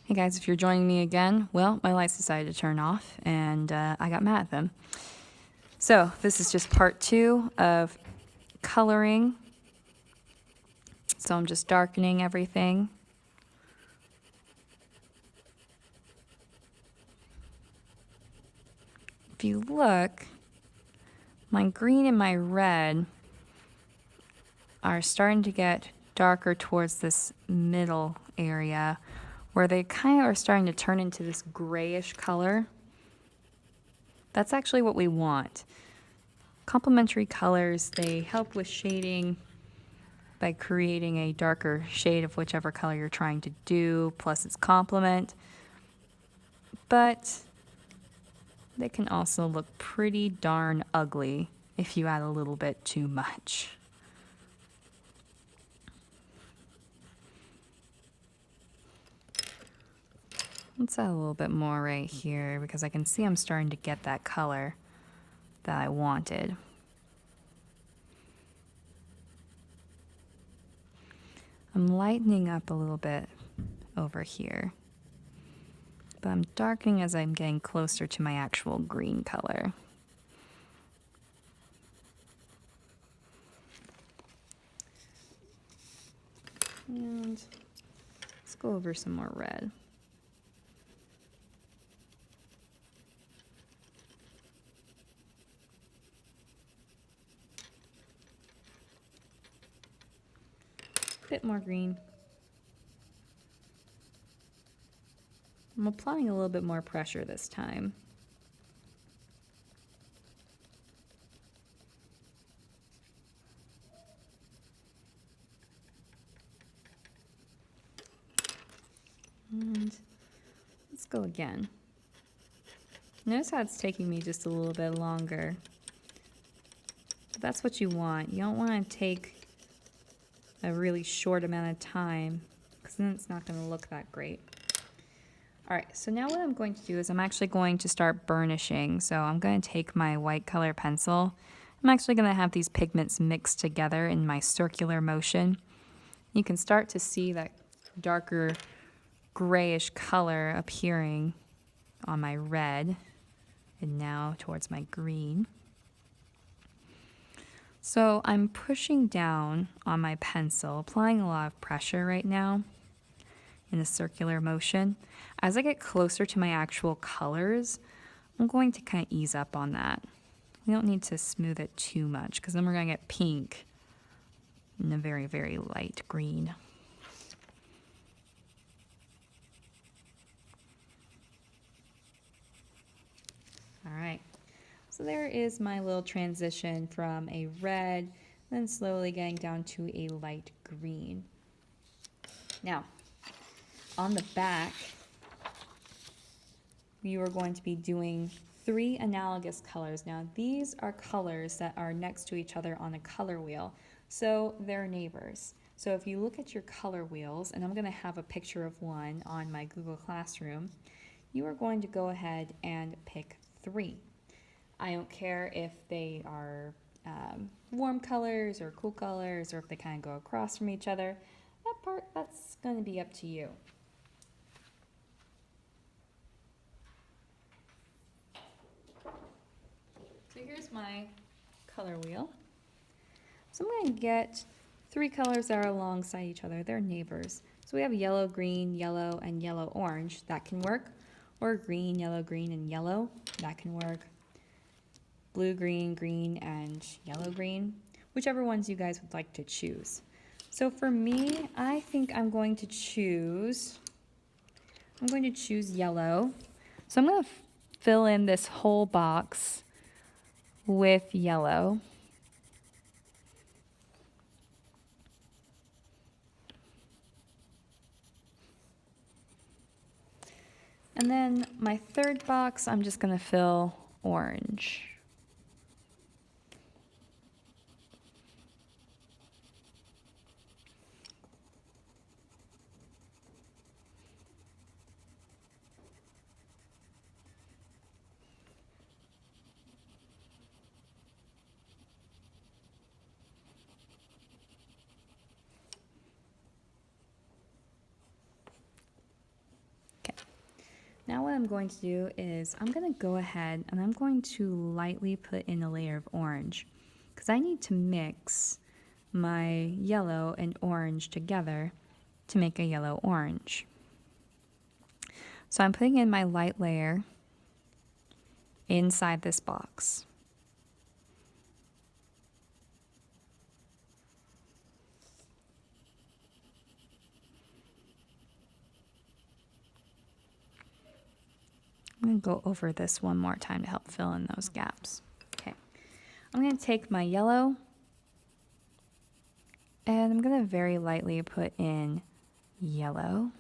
Hey guys, if you're joining me again, well, my lights decided to turn off and I got mad at them. So this is just part 2 of coloring. So I'm just darkening everything. If you look, my green and my red are starting to get darker towards this middle area where they kind of are starting to turn into this grayish color. That's actually what we want. Complementary colors, they help with shading by creating a darker shade of whichever color you're trying to do, plus its complement. But they can also look pretty darn ugly if you add a little bit too much. Let's add a little bit more right here because I can see I'm starting to get that color that I wanted. I'm lightening up a little bit over here, but I'm darkening as I'm getting closer to my actual green color. And let's go over some more red. Bit more green. I'm applying a little bit more pressure this time. And let's go again. Notice how it's taking me just a little bit longer. But that's what you want. You don't want to take a really short amount of time because then it's not going to look that great. All right, so now what I'm going to do is I'm actually going to start burnishing. So I'm going to take my white color pencil. I'm actually going to have these pigments mixed together in my circular motion. You can start to see that darker grayish color appearing on my red and now towards my green. So I'm pushing down on my pencil, applying a lot of pressure right now in a circular motion. As I get closer to my actual colors, I'm going to kind of ease up on that. We don't need to smooth it too much because then we're going to get pink and a very, very light green. All right, so there is my little transition from a red, then slowly getting down to a light green. Now, on the back, you are going to be doing 3 analogous colors. Now, these are colors that are next to each other on a color wheel, so they're neighbors. So if you look at your color wheels, and I'm going to have a picture of one on my Google Classroom, you are going to go ahead and pick 3. I don't care if they are warm colors or cool colors or if they kind of go across from each other. That part, that's going to be up to you. So here's my color wheel. So I'm going to get 3 colors that are alongside each other. They're neighbors. So we have yellow, green, yellow, and yellow, orange. That can work. Or green, green, and yellow. That can work. Blue, green, green, and yellow, green. Whichever ones you guys would like to choose. So for me, I think I'm going to choose yellow. So I'm going to fill in this whole box with yellow. And then my third box, I'm just going to fill orange. I'm going to do is I'm going to go ahead and I'm going to lightly put in a layer of orange because I need to mix my yellow and orange together to make a yellow orange. So I'm putting in my light layer inside this box. I'm going to go over this one more time to help fill in those gaps. Okay, I'm going to take my yellow and I'm going to very lightly put in yellow.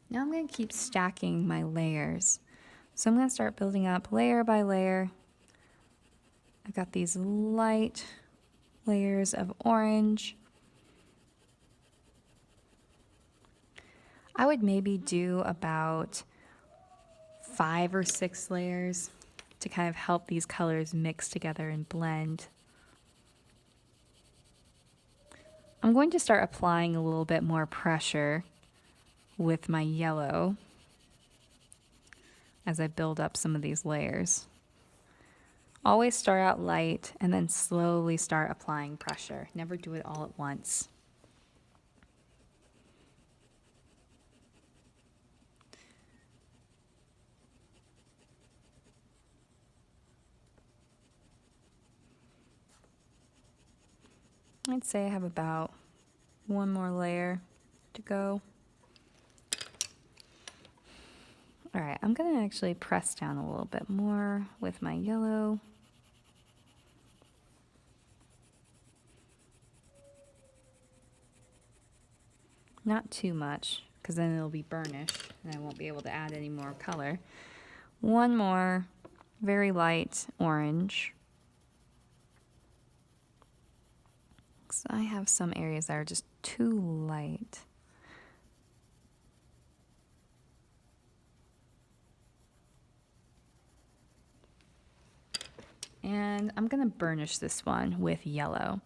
Now I'm going to keep stacking my layers. So I'm going to start building up layer by layer. I've got these light layers of orange. I would maybe do about 5 or 6 layers to kind of help these colors mix together and blend. I'm going to start applying a little bit more pressure with my yellow as I build up some of these layers. Always start out light and then slowly start applying pressure. Never do it all at once. I'd say I have about 1 more layer to go. All right, I'm going to actually press down a little bit more with my yellow. Not too much, because then it'll be burnished and I won't be able to add any more color. 1 more very light orange. So I have some areas that are just too light. And I'm going to burnish this one with yellow.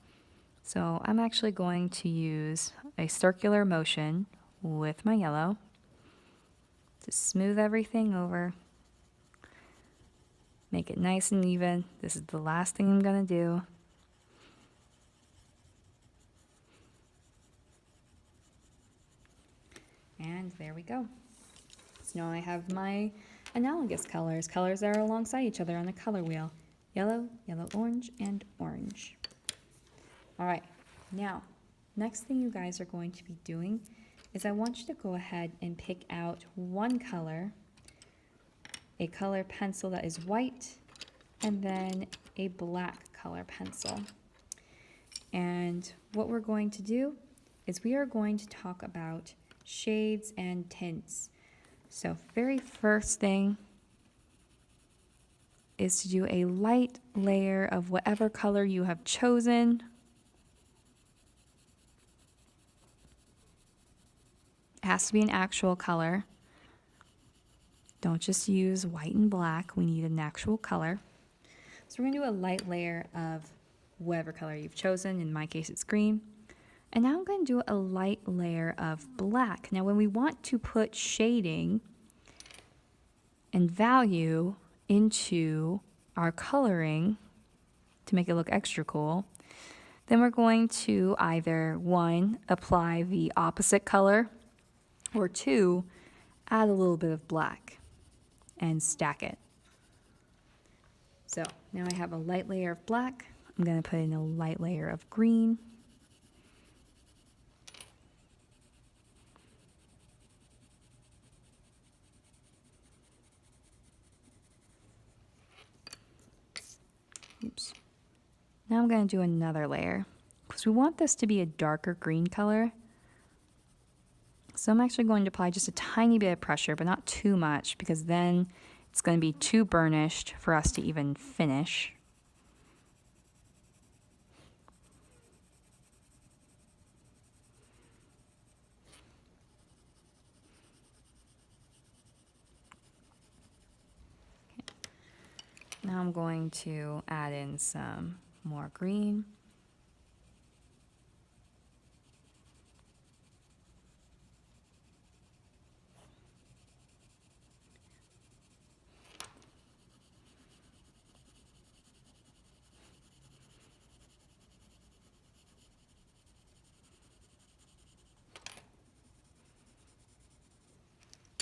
So I'm actually going to use a circular motion with my yellow to smooth everything over, make it nice and even. This is the last thing I'm going to do. And there we go. So now I have my analogous colors that are alongside each other on the color wheel. Yellow, yellow, orange, and orange. All right, now, next thing you guys are going to be doing is I want you to go ahead and pick out one color, a color pencil that is white, and then a black color pencil. And what we're going to do is we are going to talk about shades and tints. So very first thing is to do a light layer of whatever color you have chosen. It has to be an actual color. Don't just use white and black. We need an actual color. So we're going to do a light layer of whatever color you've chosen. In my case, it's green. And now I'm going to do a light layer of black. Now, when we want to put shading and value into our coloring to make it look extra cool, then we're going to either 1, apply the opposite color, or 2, add a little bit of black and stack it. So now I have a light layer of black. I'm going to put in a light layer of green. Oops. Now I'm going to do another layer because we want this to be a darker green color. So I'm actually going to apply just a tiny bit of pressure, but not too much, because then it's going to be too burnished for us to even finish. Now I'm going to add in some more green.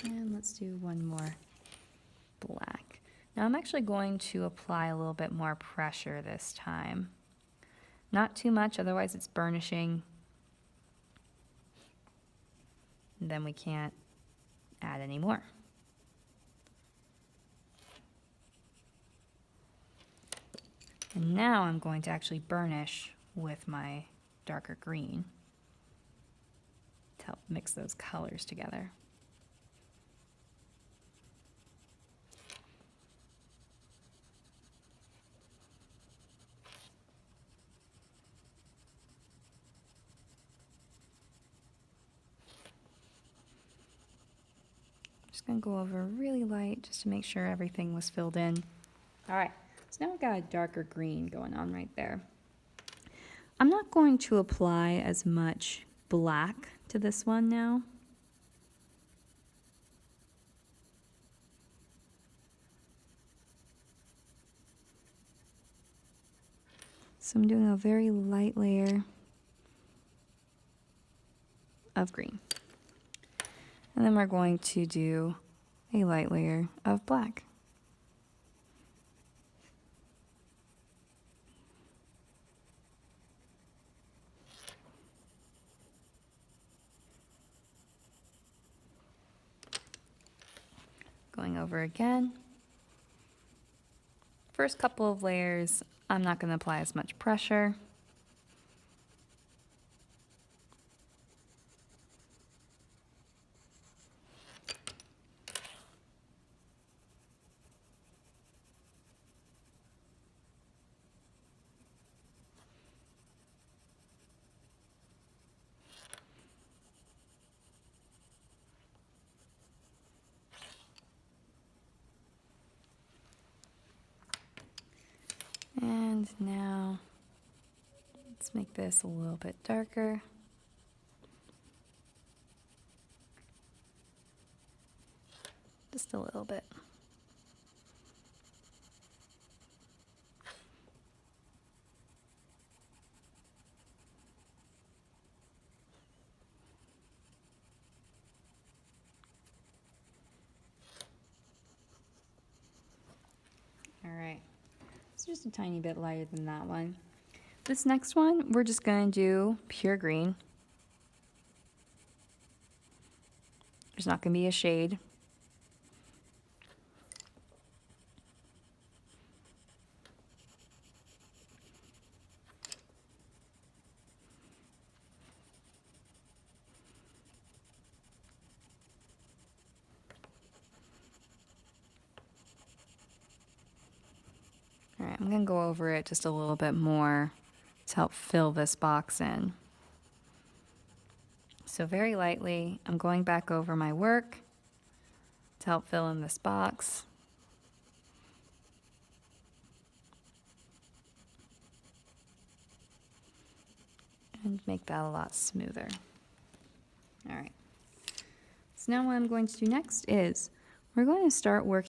And let's do one more black. Now I'm actually going to apply a little bit more pressure this time. Not too much, otherwise it's burnishing. And then we can't add any more. And now I'm going to actually burnish with my darker green to help mix those colors together. Just gonna go over really light just to make sure everything was filled in. All right, so now I've got a darker green going on right there. I'm not going to apply as much black to this one now. So I'm doing a very light layer of green. And then we're going to do a light layer of black. Going over again. First couple of layers, I'm not going to apply as much pressure. And now let's make this a little bit darker. Just a little bit. All right, it's just a tiny bit lighter than that one. This next one, we're just going to do pure green. There's not going to be a shade. All right, I'm going to go over it just a little bit more to help fill this box in. So very lightly, I'm going back over my work to help fill in this box. And make that a lot smoother. All right. So now what I'm going to do next is we're going to start working